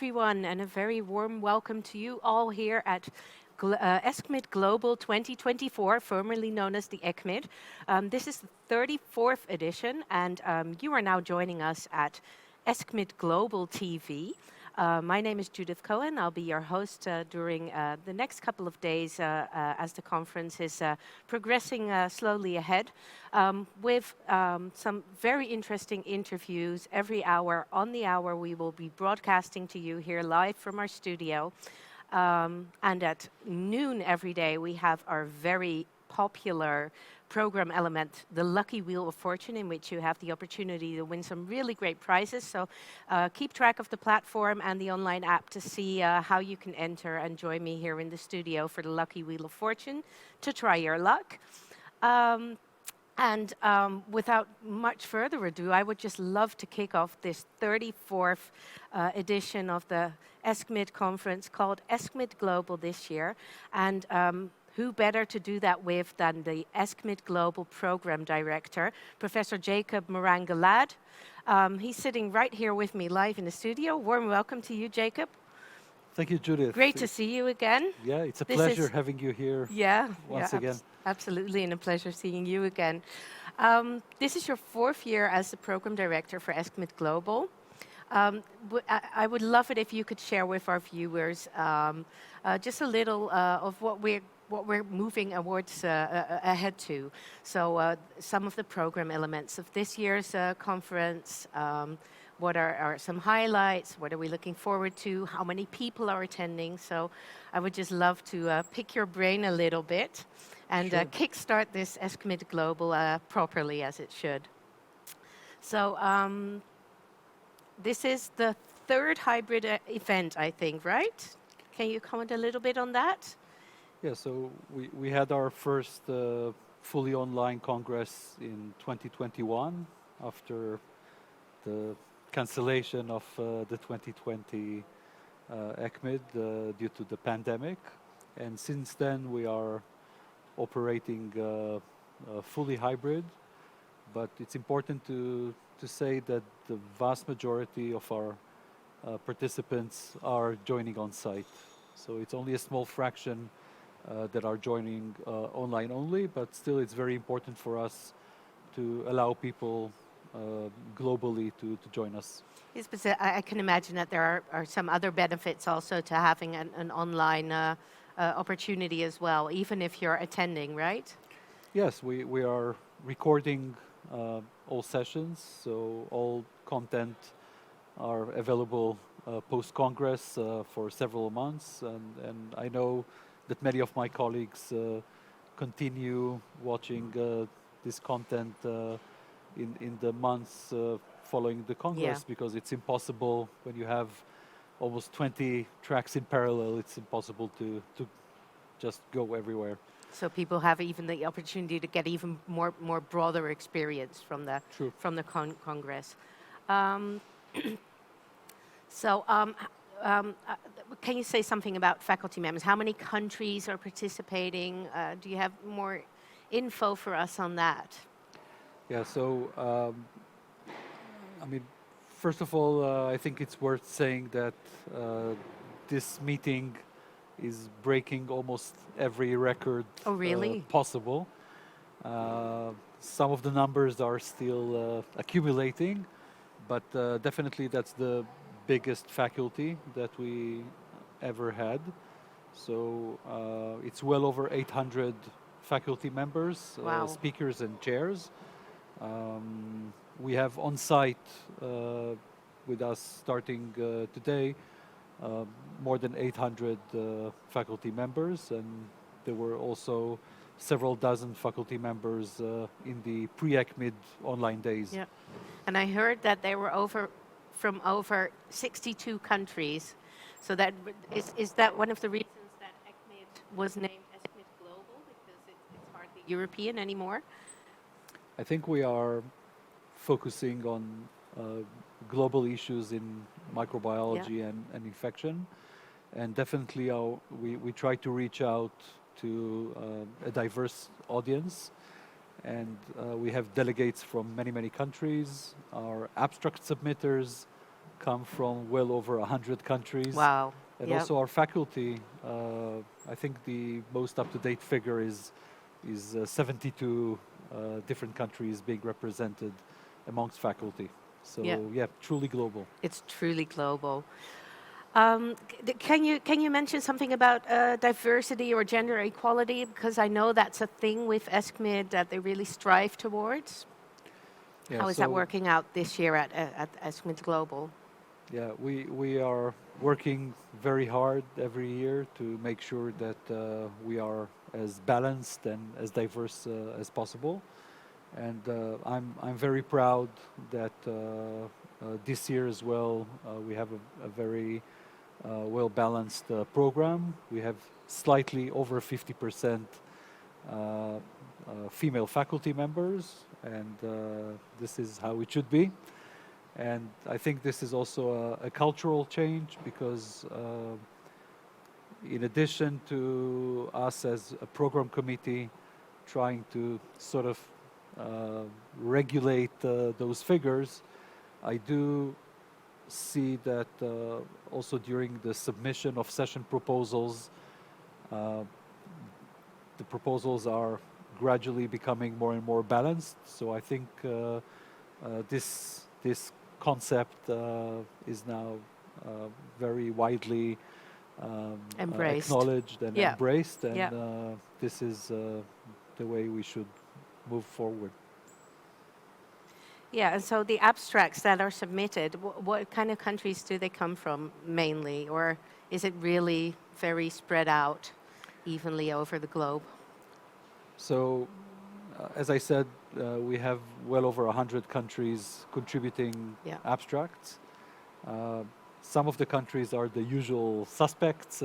everyone, and a very warm welcome to you all here at ESCMID Global 2024, formerly known as the ECMID. This is the 34th edition, and you are now joining us at ESCMID Global TV. My name is Judith Cohen. I'll be your host during the next couple of days as the conference is progressing slowly ahead with some very interesting interviews every hour. On the hour, we will be broadcasting to you here live from our studio. And at noon every day, we have our very popular program element, the Lucky Wheel of Fortune, in which you have the opportunity to win some really great prizes. So keep track of the platform and the online app to see how you can enter and join me here in the studio for the Lucky Wheel of Fortune to try your luck. Without much further ado, I would just love to kick off this 34th edition of the ESCMID conference called ESCMID Global this year. And who better to do that with than the ESCMID Global Programme Director, Professor Jacob Moran-Gilad. He's sitting right here with me live in the studio. Warm welcome to you, Jacob. Thank you, Judith. Great to see you again. Yeah, it's a pleasure having you here once again. Absolutely, and a pleasure seeing you again. This is your 4th year as the Program Director for ESCMID Global. I would love it if you could share with our viewers just a little of what we're moving towards ahead to. So some of the program elements of this year's conference, what are some highlights, what are we looking forward to, how many people are attending. So I would just love to pick your brain a little bit and kickstart this ESCMID Global properly as it should. So this is the 3rd hybrid event, I think, right? Can you comment a little bit on that? Yeah, so we had our first fully online congress in 2021 after the cancellation of the 2020 ECMID due to the pandemic. And since then we are operating fully hybrid, but it's important to say that the vast majority of our participants are joining on site. So it's only a small fraction that are joining online only, but still it's very important for us to allow people globally to join us. Yes, but I can imagine that there are some other benefits also to having an online opportunity as well, even if you're attending, right? Yes, we are recording all sessions, so all content are available post-Congress for several months, and I know that many of my colleagues continue watching this content in the months following the Congress, because it's impossible when you have almost 20 tracks in parallel, it's impossible to just go everywhere. So people have even the opportunity to get even more broader experience from the Congress. Can you say something about faculty members? How many countries are participating? Do you have more info for us on that? Yeah, so I mean, first of all, I think it's worth saying that this meeting is breaking almost every record possible. Some of the numbers are still accumulating, but definitely that's the biggest faculty that we ever had. So it's well over 800 faculty members, speakers and chairs. We have on site with us starting today more than 800 faculty members, and there were also several dozen faculty members in the pre-ECMID online days. Yeah, and I heard that they were from over 62 countries. So that is that one of the reasons that ECMID was named ESCMID Global, because it's hardly European anymore? I think we are focusing on global issues in microbiology and infection, and definitely we try to reach out to a diverse audience, and we have delegates from many countries. Our abstract submitters come from well over 100 countries. Wow. And Yeah. also our faculty, I think the most up-to-date figure is 72 different countries being represented amongst faculty. So Yeah. yeah, truly global. It's truly global. Can you mention something about diversity or gender equality? Because I know that's a thing with ESCMID that they really strive towards. Yeah, How is that working out this year at ESCMID Global? yeah, we are working very hard every year to make sure that we are as balanced and as diverse as possible. And I'm very proud that this year as well we have a very well-balanced program. We have slightly over 50% female faculty members, and this is how it should be. And I think this is also a cultural change because in addition to us as a program committee trying to sort of regulate those figures, I do see that also during the submission of session proposals, the proposals are gradually becoming more and more balanced. So I think this concept is now very widely acknowledged and embraced, and this is the way we should move forward. Yeah, and so the abstracts that are submitted, what kind of countries do they come from mainly, or is it really very spread out evenly over the globe? So, as I said, we have well over 100 countries contributing abstracts. Some of the countries are the usual suspects,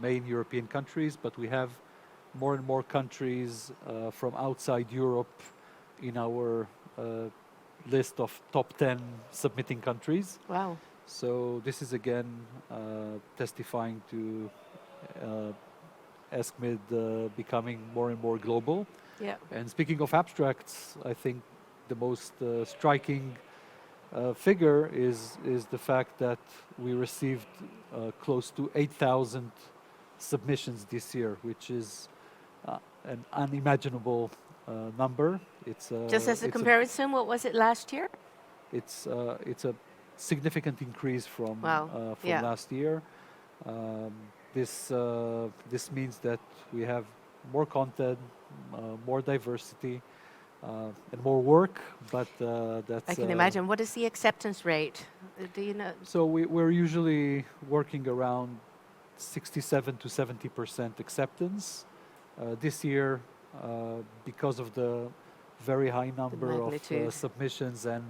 main European countries, but we have more and more countries from outside Europe in our list of top 10 submitting countries. Wow. So this is again testifying to ESCMID becoming more and more global. Yeah. And speaking of abstracts, I think the most striking figure is the fact that we received close to 8,000 submissions this year, which is an unimaginable number. It's just as a comparison, what was it last year? It's a significant increase from last year. This means that we have more content, more diversity, and more work. But that's I can imagine. What is the acceptance rate? Do you know? So we're usually working around 67 to 70% acceptance. This year, because of the very high number of submissions and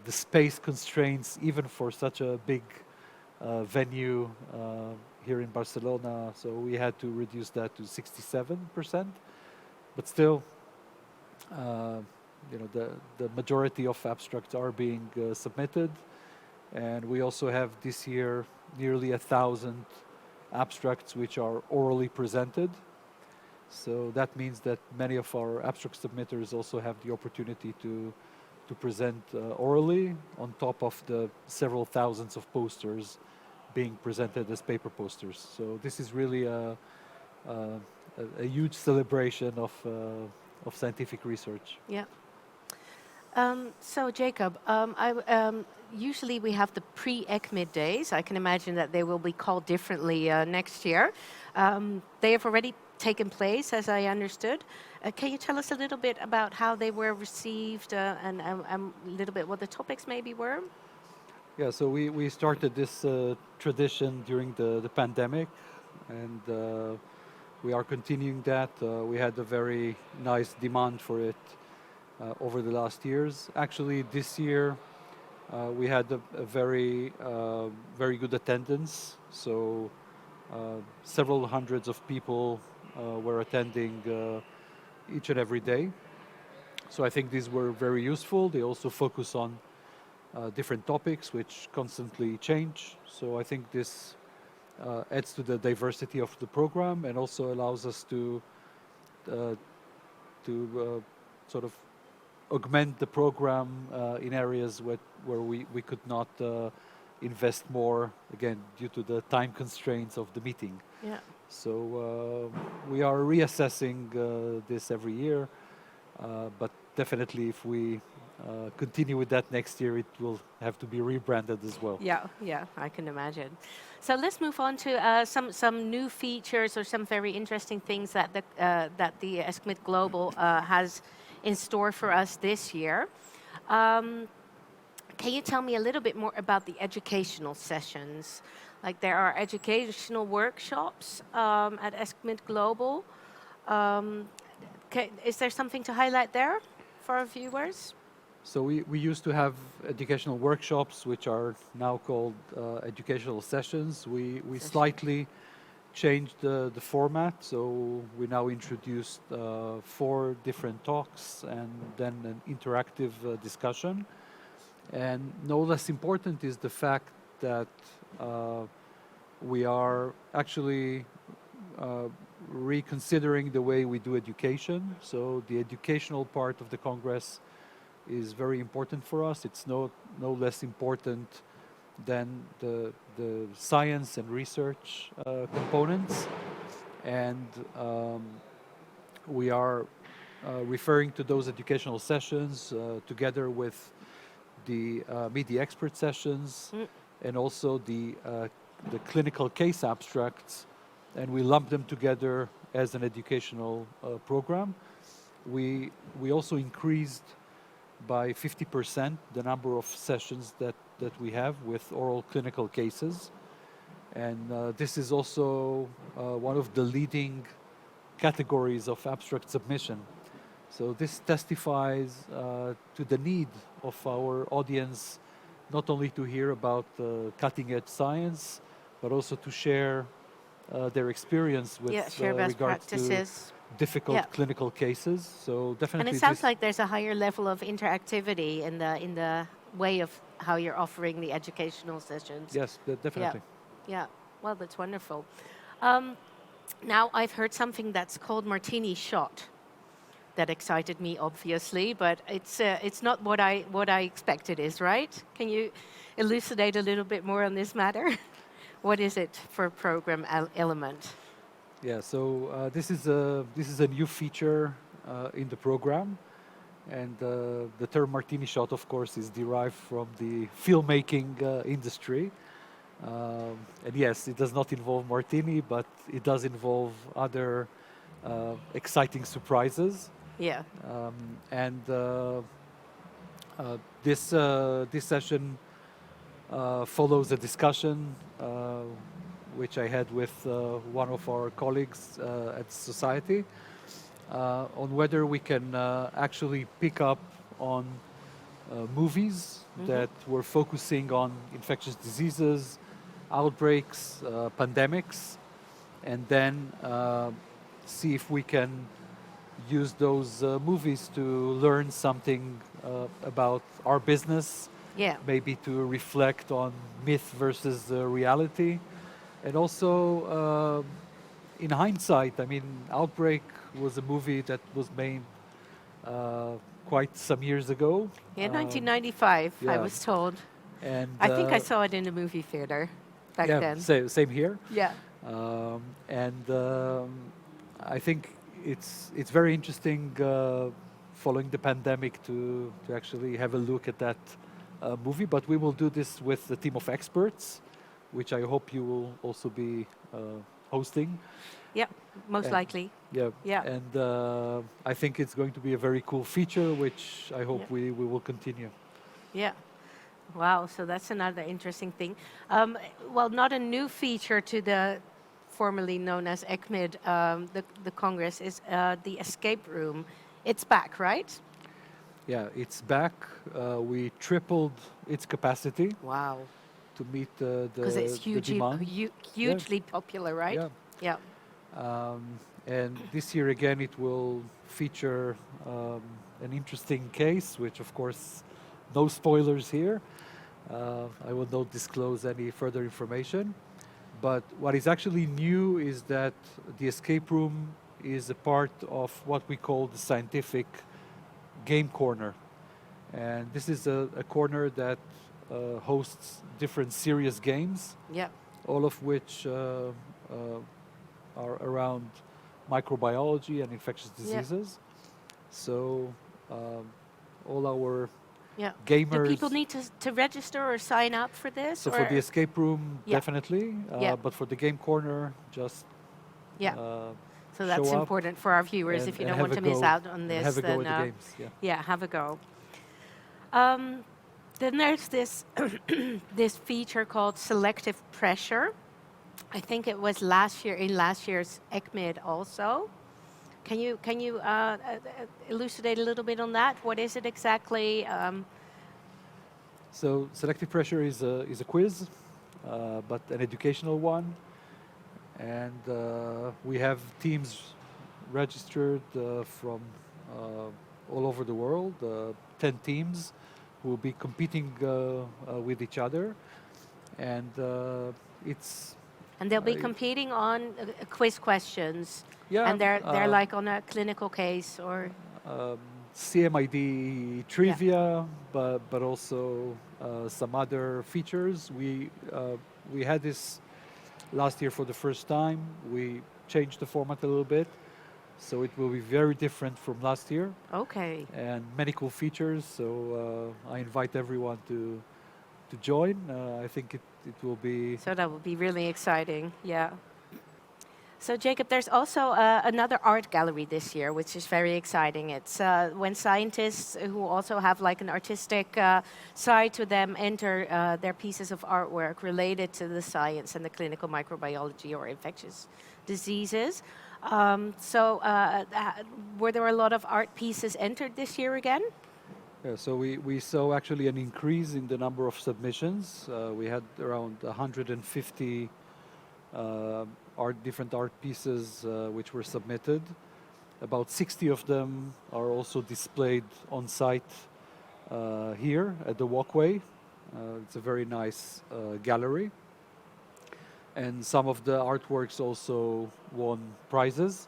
the space constraints, even for such a big venue here in Barcelona, so we had to reduce that to 67%. But still, the majority of abstracts are being submitted, and we also have this year nearly 1,000 abstracts which are orally presented. So that means that many of our abstract submitters also have the opportunity to present orally on top of the several thousands of posters being presented as paper posters. So this is really a huge celebration of scientific research. Yeah. So Jacob, usually we have the pre-ESCMID days. I can imagine that they will be called differently next year. They have already taken place, as I understood. Can you tell us a little bit about how they were received and a little bit what the topics maybe were? Yeah, so we started this tradition during the pandemic, and we are continuing that. We had a very nice demand for it over the last years. Actually, this year we had a very good attendance. So several hundreds of people were attending each and every day. So I think these were very useful. They also focus on different topics which constantly change. So I think this adds to the diversity of the program and also allows us to sort of augment the program in areas where we could not invest more, again, due to the time constraints of the meeting. Yeah. So we are reassessing this every year, but definitely if we continue with that next year, it will have to be rebranded as well. Yeah, yeah, I can imagine. So let's move on to some new features or some very interesting things that the ESCMID Global has in store for us this year. Can you tell me a little bit more about the educational sessions? Like there are educational workshops at ESCMID Global. Is there something to highlight there for our viewers? So we used to have educational workshops, which are now called educational sessions. We slightly changed the format, so we now introduced 4 different talks and then an interactive discussion. And no less important is the fact that we are actually reconsidering the way we do education. So the educational part of the Congress is very important for us. It's no less important than the science and research components. And we are referring to those educational sessions together with the media expert sessions and also the clinical case abstracts, and we lump them together as an educational program. We also increased by 50% the number of sessions that we have with oral clinical cases. And this is also one of the leading categories of abstract submission. So this testifies to the need of our audience not only to hear about cutting-edge science, but also to share their experience with share best regards practices. to difficult clinical cases. So definitely. And it sounds like there's a higher level of interactivity in the way of how you're offering the educational sessions. Yes, definitely. Yeah. Well, that's wonderful. Now I've heard something that's called Martini shot. That excited me, obviously, but it's not what I expect it is, right? Can you elucidate a little bit more on this matter? What is it for program element? Yeah, so this is a new feature in the program, and the term Martini shot, of course, is derived from the filmmaking industry. And yes, it does not involve Martini, but it does involve other exciting surprises. Yeah. And this session follows a discussion which I had with one of our colleagues at Society on whether we can actually pick up on movies that were focusing on infectious diseases, outbreaks, pandemics, and then see if we can use those movies to learn something about our business, maybe to reflect on myth versus reality. And also, in hindsight, I mean, Outbreak was a movie that was made quite some years ago. Yeah, 1995, I was told. And I think I saw it in the movie theater back then. Same here. Yeah. I think it's very interesting following the pandemic to actually have a look at that movie. But we will do this with a team of experts, which I hope you will also be hosting. Yeah, most likely. Yeah. And I think it's going to be a very cool feature, which I hope we will continue. Yeah. Wow, so that's another interesting thing. Well, not a new feature to the formerly known as ESCMID, the Congress, is the escape room. It's back, right? Yeah, it's back. We tripled its capacity. Wow. To meet the because it's hugely popular, right? Yeah. And this year again, it will feature an interesting case, which of course, no spoilers here. I will not disclose any further information. But what is actually new is that the escape room is a part of what we call the scientific game corner. And this is a corner that hosts different serious games, Yeah. all of which are around microbiology and infectious Yeah. diseases. So all our Yeah. Do people gamers. need to register or sign up for this? So or? for the escape room, Yeah. definitely. Yeah. But for the game corner, just Yeah. So show that's up important for our viewers. If you don't have want a to miss go out on and this, have a go then at the games. Yeah. yeah, have a go. Then there's this this feature called Selective Pressure. I think it was last year in last year's ESCMID also. Can you elucidate a little bit on that? What is it exactly? So selective pressure is a quiz, but an educational one, and we have teams registered from all over the world. 10 teams who will be competing with each other, and it's And they'll be competing on quiz questions. yeah, And they're like on a clinical case or. CMID trivia, but also some other features. We had this last year for the first time. We changed the format a little bit, so it will be very different from last year. Okay. And many cool features. So I invite everyone to join. I think it will be. So that will be really exciting. Yeah. So Jacob, there's also another art gallery this year, which is very exciting. It's when scientists who also have like an artistic side to them enter their pieces of artwork related to the science and the clinical microbiology or infectious diseases. Were there a lot of art pieces entered this year again? Yeah, so we saw actually an increase in the number of submissions. We had around 150 different art pieces which were submitted. About 60 of them are also displayed on site here at the walkway. It's a very nice gallery. And some of the artworks also won prizes.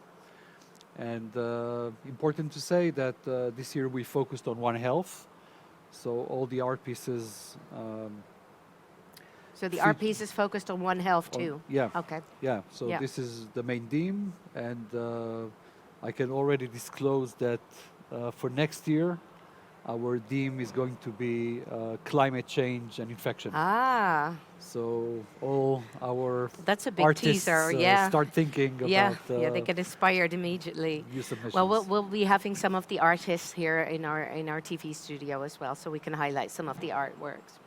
And important to say that this year we focused on One Health. So all the art pieces. So the art piece is focused on One Health too? Yeah. Okay. Yeah, so this is the main theme. And I can already disclose that for next year, our theme is going to be climate change and infection. Ah. So all our That's a big artists teaser, yeah. start thinking about yeah, they get inspired immediately. new submissions. Well, we'll be having some of the artists here in our TV studio as well, so we can highlight some of the artworks.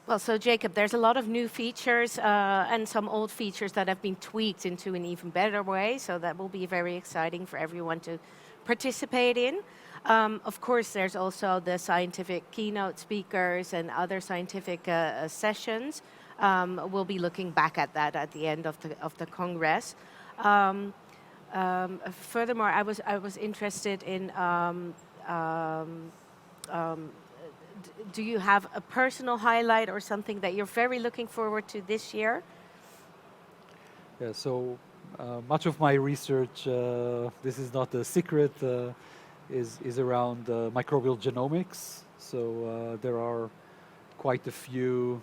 Well, so Jacob, there's a lot of new features and some old features that have been tweaked into an even better way, so that will be very exciting for everyone to participate in. Of course, there's also the scientific keynote speakers and other scientific sessions. We'll be looking back at that at the end of the Congress. Furthermore, I was interested in do you have a personal highlight or something that you're very looking forward to this year? Yeah, so much of my research, this is not a secret, is around microbial genomics. So there are quite a few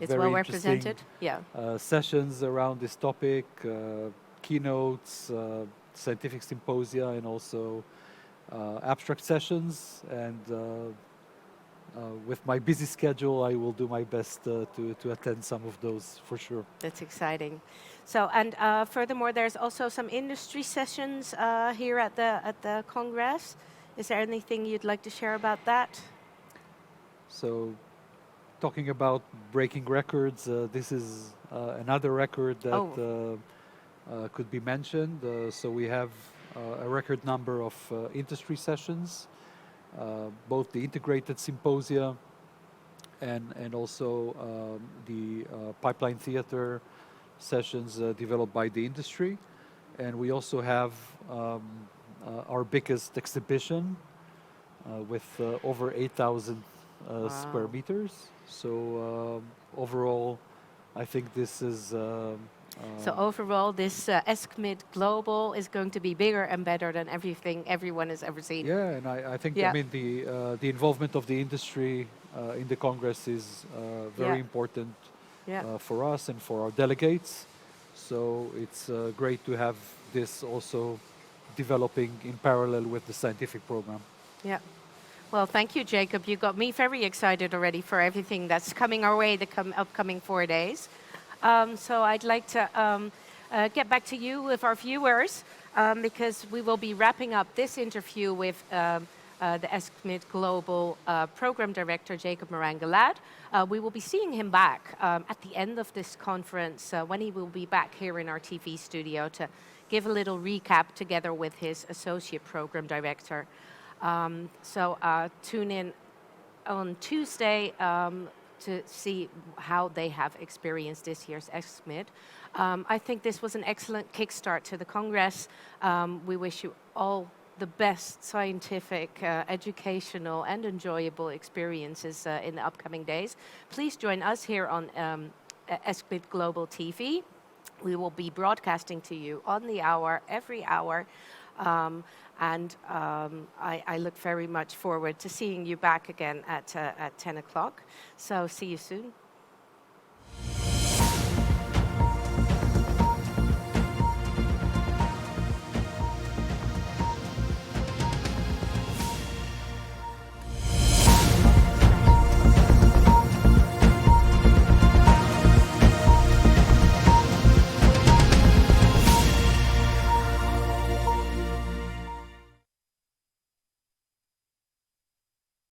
it's very well interesting represented. Yeah. Sessions around this topic, keynotes, scientific symposia, and also abstract sessions. And with my busy schedule, I will do my best to attend some of those for sure. That's exciting. So, and furthermore, there's also some industry sessions here at the Congress. Is there anything you'd like to share about that? So, talking about breaking records, this is another record that could be mentioned. So we have a record number of industry sessions. Both the integrated symposia and also the pipeline theater sessions developed by the industry. And we also have our biggest exhibition with over 8,000 square meters. So overall, I think this is So overall, this ESCMID Global is going to be bigger and better than everything everyone has ever seen. Yeah, and I think, Yeah. I mean, the involvement of the industry in the Congress is very Yeah. important Yeah. for us and for our delegates. So it's great to have this also developing in parallel with the scientific program. Yeah. Well, thank you, Jacob. You got me very excited already for everything that's coming our way the upcoming 4 days. So I'd like to get back to you with our viewers because we will be wrapping up this interview with the ESCMID Global Programme Director, Jacob Moran-Gilad. We will be seeing him back at the end of this conference when he will be back here in our TV studio to give a little recap together with his Associate Programme Director. So tune in on Tuesday to see how they have experienced this year's ESCMID. I think this was an excellent kickstart to the Congress. We wish you all the best scientific, educational and enjoyable experiences in the upcoming days. Please join us here on ESCMID Global TV. We will be broadcasting to you on the hour, every hour. I look very much forward to seeing you back again at 10 o'clock. So see you soon.